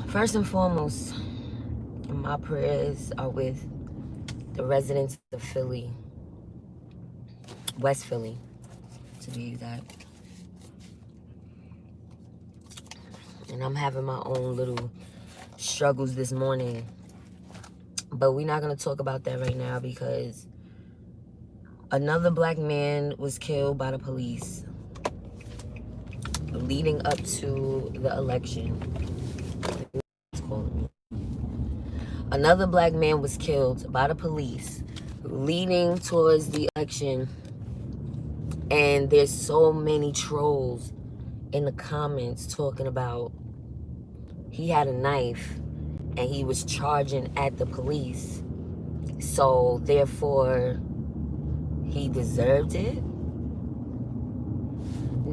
First and foremost, my prayers are with the residents of Philly, West Philly, to be exact. And I'm having my own little struggles this morning. But we're not going to talk about that right now because another black man was killed by the police leading up to the election. Another black man was killed by the police leading towards the election. And there's so many trolls in the comments talking about he had a knife and he was charging at the police. So therefore, he deserved it.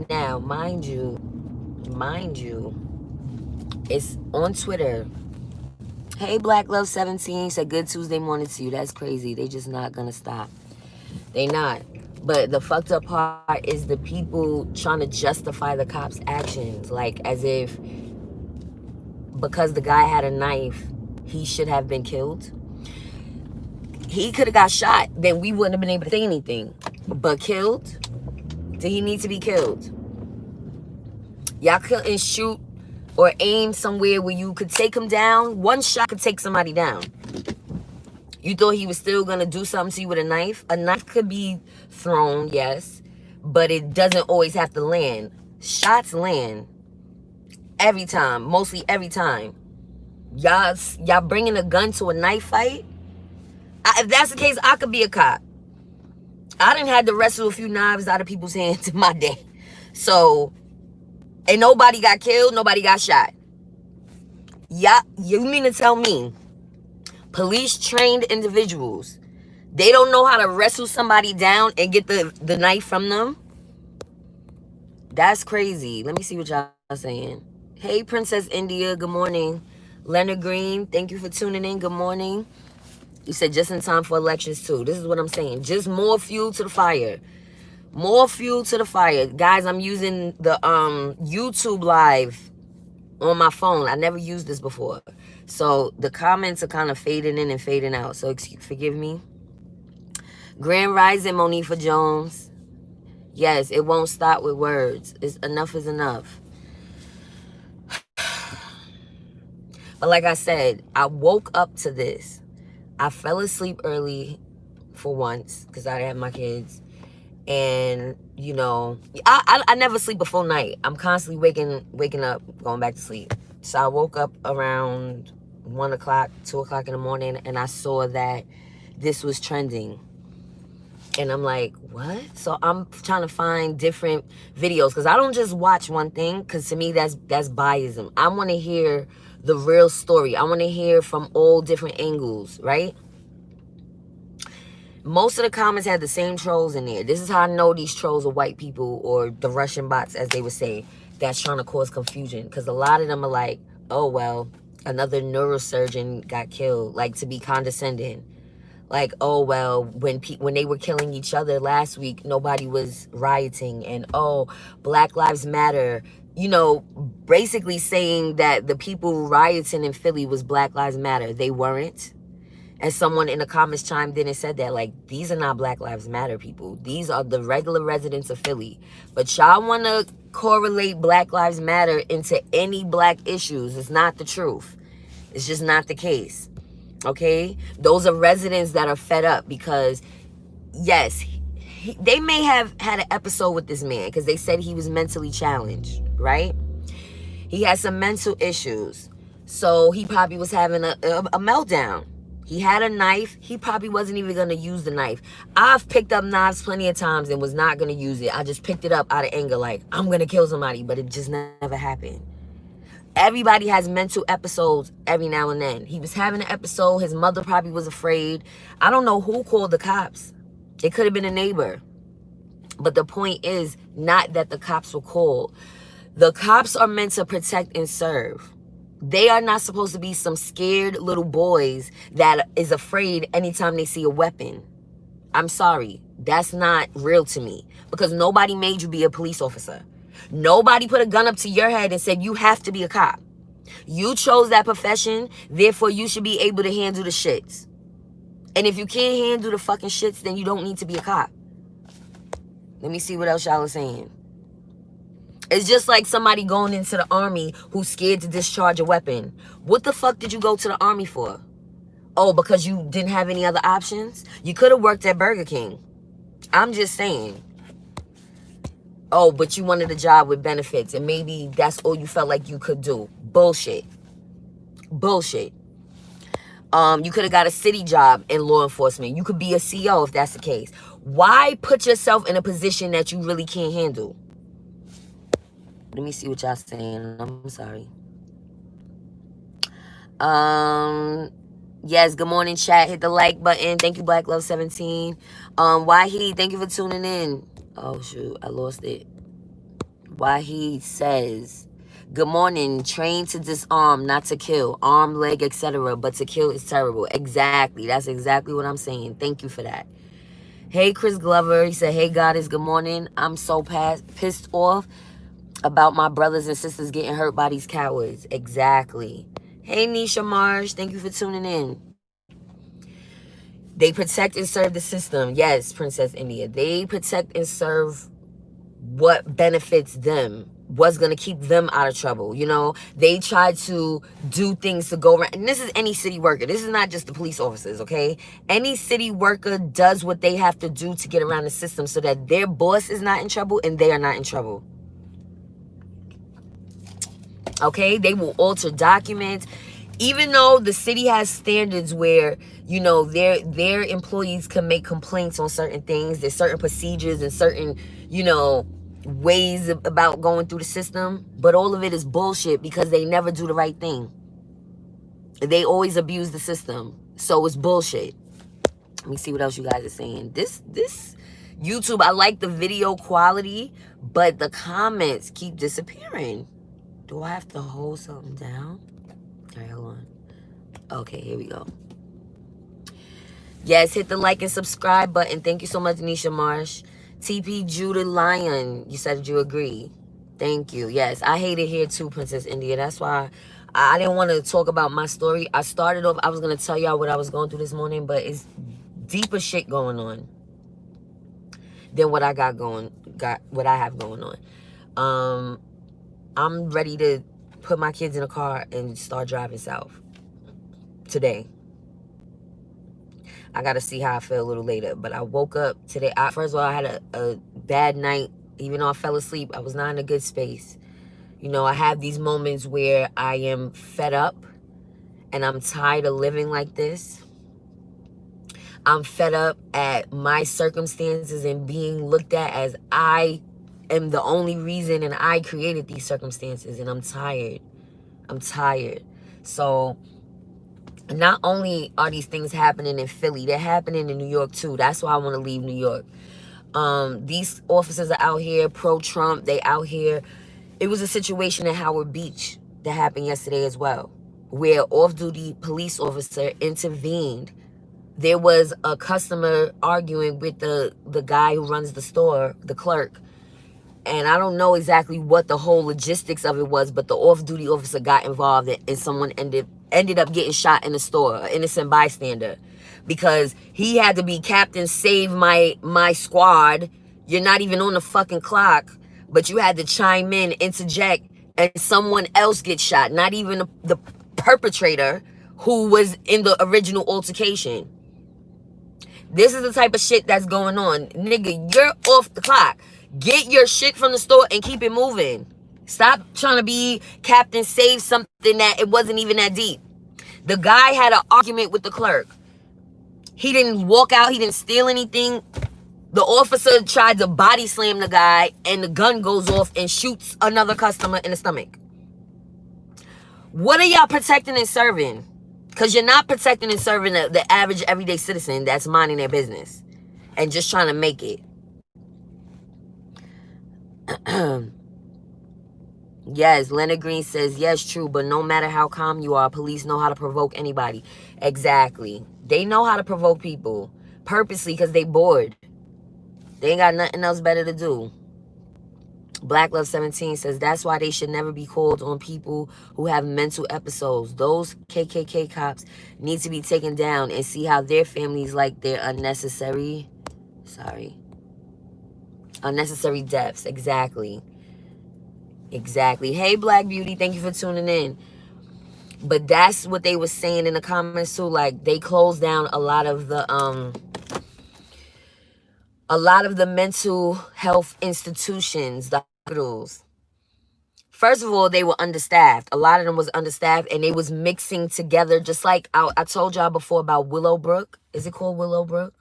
Now, mind you, it's on Twitter. Hey, Black Love 17 said good Tuesday morning to you. That's crazy. They just not gonna stop. They not. But the fucked up part is the people trying to justify the cops' actions, like as if because the guy had a knife, he should have been killed. He could have got shot, then we wouldn't have been able to say anything. But killed? Did he need to be killed? Y'all couldn't shoot or aim somewhere where you could take him down. One shot could take somebody down. You thought he was still gonna do something to you with a knife? A knife could be thrown, yes, but it doesn't always have to land. Shots land every time, mostly every time. Y'all bringing a gun to a knife fight? If that's the case, I could be a cop. I done had to wrestle a few knives out of people's hands in my day. So, and nobody got killed, nobody got shot. Yeah, you mean to tell me police trained individuals, they don't know how to wrestle somebody down and get the knife from them? That's crazy. Let me see what y'all saying. Hey, Princess India, good morning. Leonard Green, thank you for tuning in. Good morning. You said just in time for elections too. This is what I'm saying. Just more fuel to the fire. More fuel to the fire. Guys, I'm using the YouTube Live on my phone. I never used this before. So the comments are kind of fading in and fading out. So forgive me. Grand Rising, Monifa Jones. Yes, it won't stop with words. Enough is enough. But like I said, I woke up to this. I fell asleep early for once because I had my kids. And, you know, I never sleep a full night. I'm constantly waking up, going back to sleep. So I woke up around 1 o'clock, 2 o'clock in the morning, and I saw that this was trending. And I'm like, what? So I'm trying to find different videos because I don't just watch one thing, because to me that's biasm. I want to hear the real story. I want to hear from all different angles, right? Most of the comments had the same trolls in there. This is how I know these trolls are white people, or the Russian bots, as they would say, that's trying to cause confusion. Because a lot of them are like, oh, well, another neurosurgeon got killed, like to be condescending. Like, oh, well, when they were killing each other last week, nobody was rioting. And, oh, Black Lives Matter. You know, basically saying that the people rioting in Philly was Black Lives Matter. They weren't. And someone in the comments chimed in and said that, like, these are not Black Lives Matter people. These are the regular residents of Philly. But y'all want to correlate Black Lives Matter into any black issues. It's not the truth. It's just not the case. Okay? Those are residents that are fed up because, yes, they may have had an episode with this man because they said he was mentally challenged, right? He had some mental issues. So he probably was having a meltdown. He had a knife. He probably wasn't even going to use the knife. I've picked up knives plenty of times and was not going to use it. I just picked it up out of anger, like, I'm going to kill somebody, but it just never happened. Everybody has mental episodes every now and then. He was having an episode. His mother probably was afraid. I don't know who called the cops. It could have been a neighbor. But the point is not that the cops were called. The cops are meant to protect and serve. They are not supposed to be some scared little boys that is afraid anytime they see a weapon. I'm sorry. That's not real to me, because nobody made you be a police officer. Nobody put a gun up to your head and said you have to be a cop. You chose that profession, therefore you should be able to handle the shits. And if you can't handle the fucking shits, then you don't need to be a cop. Let me see what else y'all are saying. It's just like somebody going into the army who's scared to discharge a weapon. What the fuck did you go to the army for? Oh, because you didn't have any other options? You could have worked at Burger King. I'm just saying. Oh, but you wanted a job with benefits, and maybe that's all you felt like you could do. Bullshit. Bullshit. You could have got a city job in law enforcement. You could be a CO if that's the case. Why put yourself in a position that you really can't handle? Let me see what y'all saying. I'm sorry. Yes, good morning, chat. Hit the like button. Thank you, Black Love 17. Wahid, thank you for tuning in. Oh shoot, I lost it. Wahid says, good morning. Train to disarm, not to kill. Arm, leg, etc. But to kill is terrible. Exactly. That's exactly what I'm saying. Thank you for that. Hey, Chris Glover. He said, hey, Goddess, good morning. I'm so pissed off about my brothers and sisters getting hurt by these cowards. Exactly. Hey, Nisha Marsh. Thank you for tuning in. They protect and serve the system. Yes, Princess India. They protect and serve what benefits them, what's going to keep them out of trouble. You know, they try to do things to go around. And this is any city worker. This is not just the police officers, okay? Any city worker does what they have to do to get around the system so that their boss is not in trouble and they are not in trouble. Okay? They will alter documents. Even though the city has standards where, you know, their employees can make complaints on certain things, there's certain procedures and certain, you know, ways about going through the system, but all of it is bullshit because they never do the right thing. They always abuse the system. So it's bullshit. Let me see what else you guys are saying. This YouTube, I like the video quality, but the comments keep disappearing. Do I have to hold something down? All right, hold on. Okay, here we go. Yes, hit the like and subscribe button. Thank you so much, Nisha Marsh. TP Judah Lion, you said you agree. Thank you. Yes, I hate it here too, Princess India. That's why I didn't want to talk about my story. I started off, I was going to tell y'all what I was going through this morning, but it's deeper shit going on than what I have going on. I'm ready to put my kids in a car and start driving south today. I got to see how I feel a little later. But I woke up today. First of all, I had a bad night. Even though I fell asleep, I was not in a good space. You know, I have these moments where I am fed up and I'm tired of living like this. I'm fed up at my circumstances and being looked at as I am the only reason and I created these circumstances, and I'm tired. I'm tired. So not only are these things happening in Philly, they're happening in New York too. That's why I want to leave New York. These officers are out here pro-Trump. They out here. It was a situation at Howard Beach that happened yesterday as well, where off-duty police officer intervened. There was a customer arguing with the guy who runs the store, the clerk. And I don't know exactly what the whole logistics of it was, but the off-duty officer got involved and someone ended up getting shot in the store, an innocent bystander, because he had to be captain, save my squad. You're not even on the fucking clock, but you had to chime in, interject, and someone else gets shot. Not even the perpetrator who was in the original altercation. This is the type of shit that's going on. Nigga, you're off the clock. Get your shit from the store and keep it moving. Stop trying to be captain, save something that it wasn't even that deep. The guy had an argument with the clerk. He didn't walk out. He didn't steal anything. The officer tried to body slam the guy, and the gun goes off and shoots another customer in the stomach. What are y'all protecting and serving? Because you're not protecting and serving the average everyday citizen that's minding their business and just trying to make it. Yes, Leonard Green says, yes, true, but no matter how calm you are, police know how to provoke anybody. Exactly. They know how to provoke people purposely because they bored. They ain't got nothing else better to do. Black Love 17 says, that's why they should never be called on people who have mental episodes. Those KKK cops need to be taken down and see how their families like their unnecessary deaths. Exactly. Hey, Black Beauty, thank you for tuning in. But that's what they were saying in the comments too. Like, they closed down a lot of the mental health institutions, the hospitals. First of all, they were understaffed. A lot of them was understaffed, and they was mixing together, just like I told y'all before about Willowbrook. Is it called Willowbrook?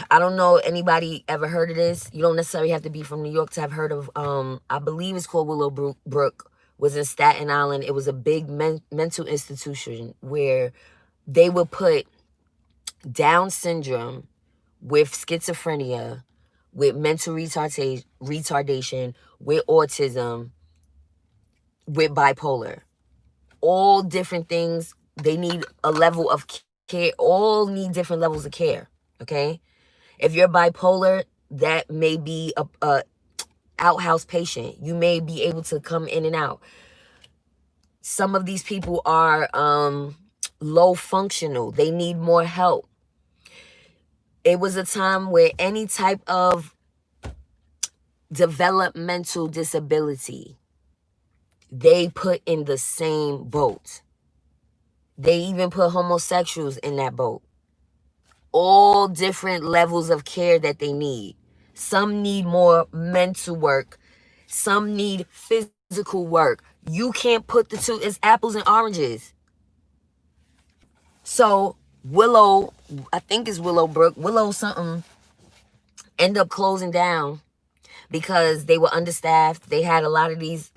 I don't know anybody ever heard of this. You don't necessarily have to be from New York to have heard of, I believe it's called Willowbrook, was in Staten Island. It was a big mental institution where they would put Down syndrome with schizophrenia, with mental retardation, with autism, with bipolar. All different things. They need a level of care. All need different levels of care, okay? If you're bipolar, that may be a outhouse patient. You may be able to come in and out. Some of these people are low functional. They need more help. It was a time where any type of developmental disability, they put in the same boat. They even put homosexuals in that boat. All different levels of care that they need. Some need more mental work. Some need physical work. You can't put the two. It's apples and oranges. So Willow, I think it's Willowbrook, Willow something, end up closing down because they were understaffed. They had a lot of these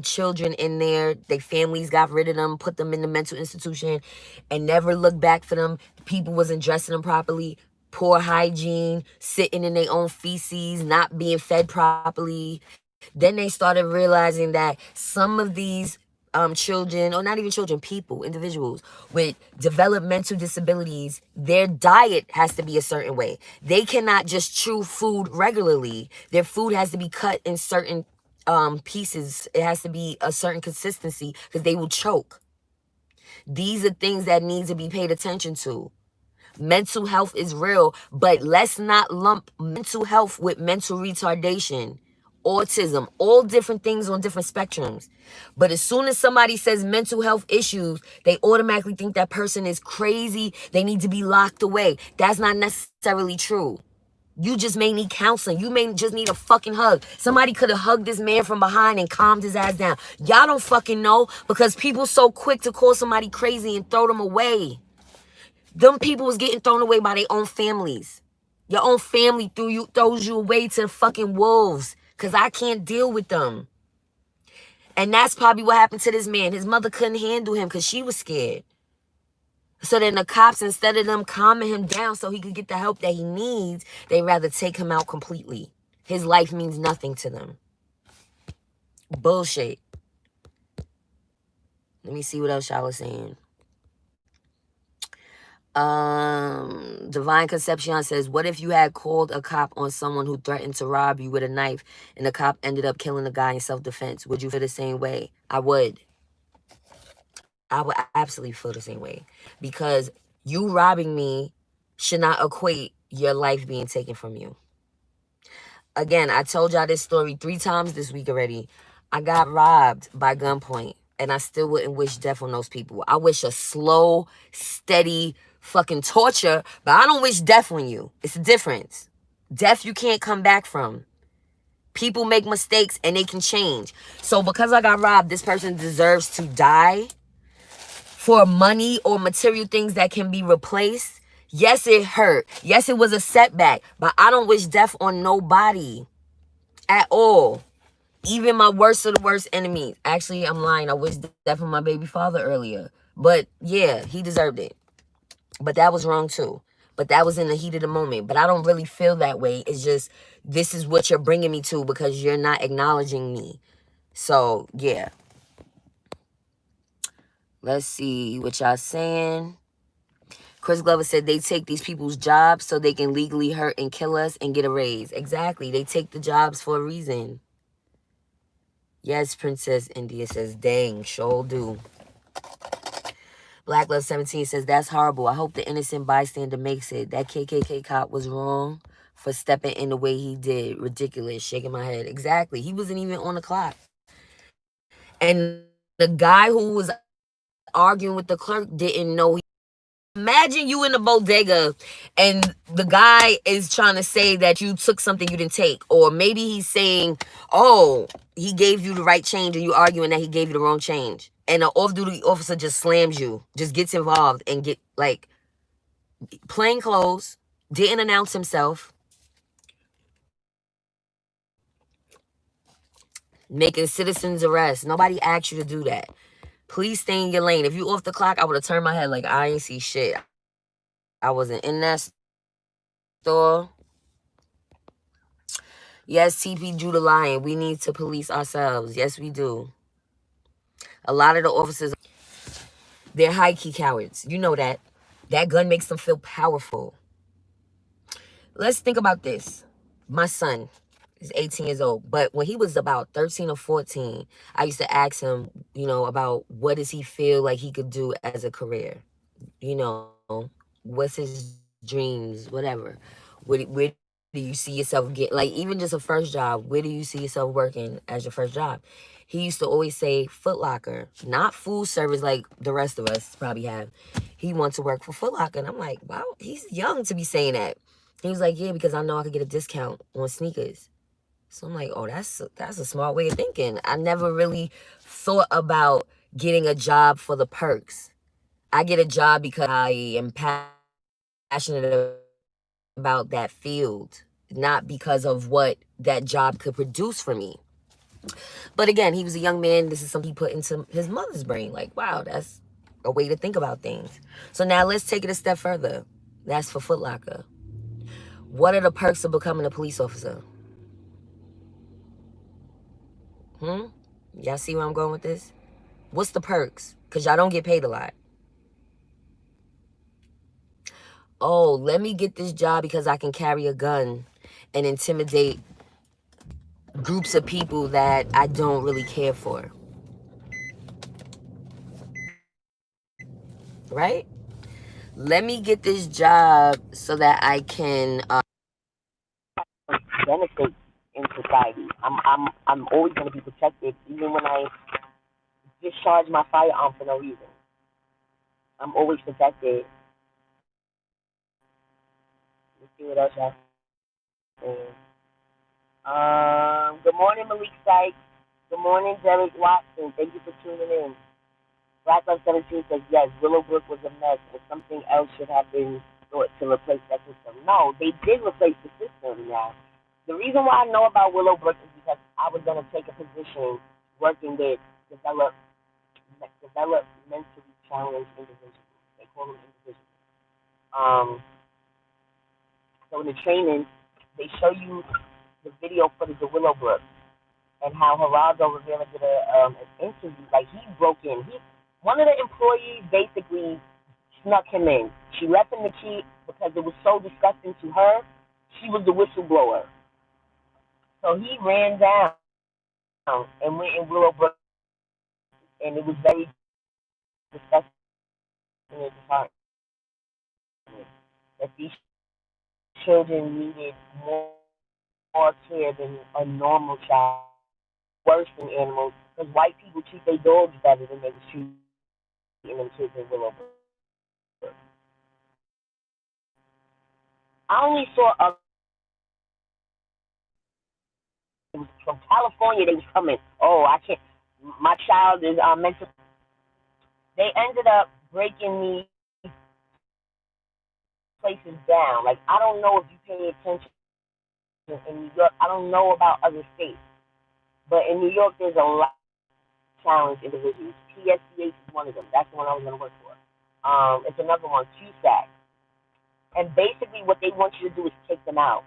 children in there. Their families got rid of them, put them in the mental institution, and never looked back for them. People wasn't dressing them properly. Poor hygiene, sitting in their own feces, not being fed properly. Then they started realizing that some of these children, or not even children, people, individuals with developmental disabilities, their diet has to be a certain way. They cannot just chew food regularly. Their food has to be cut in certain pieces. It has to be a certain consistency because they will choke. These are things that need to be paid attention to. Mental health is real, but let's not lump mental health with mental retardation, autism, all different things on different spectrums. But as soon as somebody says mental health issues, they automatically think that person is crazy. They need to be locked away. That's not necessarily true. You just may need counseling. You may just need a fucking hug. Somebody could have hugged this man from behind and calmed his ass down. Y'all don't fucking know because people so quick to call somebody crazy and throw them away. Them people was getting thrown away by their own families. Your own family throws you away to the fucking wolves because I can't deal with them. And that's probably what happened to this man. His mother couldn't handle him because she was scared. So then the cops, instead of them calming him down so he could get the help that he needs, they rather take him out completely. His life means nothing to them. Bullshit. Let me see what else y'all was saying. Divine Conception says, what if you had called a cop on someone who threatened to rob you with a knife and the cop ended up killing the guy in self-defense? Would you feel the same way? I would absolutely feel the same way because you robbing me should not equate your life being taken from you. Again, I told y'all this story 3 times this week already. I got robbed by gunpoint and I still wouldn't wish death on those people. I wish a slow, steady fucking torture, but I don't wish death on you. It's a difference. Death you can't come back from. People make mistakes and they can change. So because I got robbed, this person deserves to die for money or material things that can be replaced. Yes, it hurt. Yes, it was a setback, but I don't wish death on nobody at all. Even my worst of the worst enemies. Actually, I'm lying. I wish death on my baby father earlier. But yeah, he deserved it. But that was wrong too. But that was in the heat of the moment. But I don't really feel that way. It's just, this is what you're bringing me to because you're not acknowledging me. So, yeah. Let's see what y'all saying. Chris Glover said they take these people's jobs so they can legally hurt and kill us and get a raise. Exactly. They take the jobs for a reason. Yes, Princess India says, dang, sure do. Black Love 17 says, that's horrible. I hope the innocent bystander makes it. That KKK cop was wrong for stepping in the way he did. Ridiculous. Shaking my head. Exactly. He wasn't even on the clock. And the guy who was arguing with the clerk didn't know. Imagine you in the bodega and the guy is trying to say that you took something you didn't take. Or maybe he's saying, oh, he gave you the right change and you arguing that he gave you the wrong change. And an off-duty officer just slams you, just gets involved and get like plain clothes, didn't announce himself, making citizens arrest. Nobody asked you to do that. Please stay in your lane. If you off the clock, I would have turned my head like I ain't see shit. I wasn't in that store. Yes, TP Judah lying. We need to police ourselves. Yes, we do. A lot of the officers, they're high-key cowards. You know that. That gun makes them feel powerful. Let's think about this. My son is 18 years old. But when he was about 13 or 14, I used to ask him, about what does he feel like he could do as a career? You know, what's his dreams, whatever. Where do you see yourself get, like, even just a first job, where do you see yourself working as your first job? He used to always say Foot Locker, not food service like the rest of us probably have. He wants to work for Foot Locker. And I'm like, wow, he's young to be saying that. He was like, yeah, because I know I could get a discount on sneakers. So I'm like, oh, that's a smart way of thinking. I never really thought about getting a job for the perks. I get a job because I am passionate about that field, not because of what that job could produce for me. But again, he was a young man. This is something he put into his mother's brain. Like, wow, that's a way to think about things. So now let's take it a step further. That's for Foot Locker. What are the perks of becoming a police officer? Y'all see where I'm going with this? What's the perks? Because y'all don't get paid a lot. Oh, let me get this job because I can carry a gun and intimidate groups of people that I don't really care for. Right? Let me get this job so that I can benefit in society. I'm always going to be protected, even when I discharge my firearm for no reason. I'm always protected. Let's see what else y'all saying. Good morning, Malik Sykes. Good morning, Derek Watson. Thank you for tuning in. Black Love 17 says, yes, Willowbrook was a mess and something else should have been thought to replace that system. No, they did replace the system now. The reason why I know about Willowbrook is because I was going to take a position working with developmentally challenged individuals. They call them individuals. Um, so in the training, they show you the video footage of Willowbrook and how Geraldo Rivera did an interview. Like, he broke in. One of the employees basically snuck him in. She left him the key because it was so disgusting to her. She was the whistleblower. So he ran down and went in Willowbrook, and it was very disgusting in his heart that these children needed more care than a normal child, worse than animals, because white people treat their dogs better than they was treating them kids in Willowbrook. I only saw from California. They was coming. Oh, I can't. My child is mental. They ended up breaking these places down. Like, I don't know if you pay attention in New York. I don't know about other states, but in New York, there's a lot of challenged individuals. PSCH is one of them. That's the one I was going to work for. It's another one, QSAC. And basically, what they want you to do is take them out.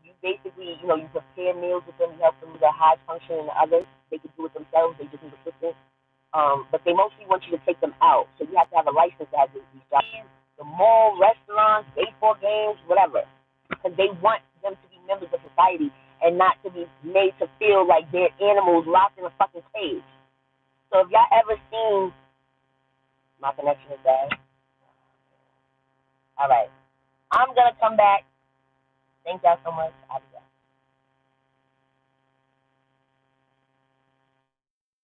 You basically, you prepare meals with them, you help them with their high function and the others. they can do it themselves. They just need assistance. But they mostly want you to take them out. So you have to have a license to have these jobs. The mall, restaurants, baseball games, whatever. Because they want them to be members of society and not to be made to feel like they're animals locked in a fucking cage. So if y'all ever seen, my connection is bad. All right. I'm going to come back. Thank y'all so much.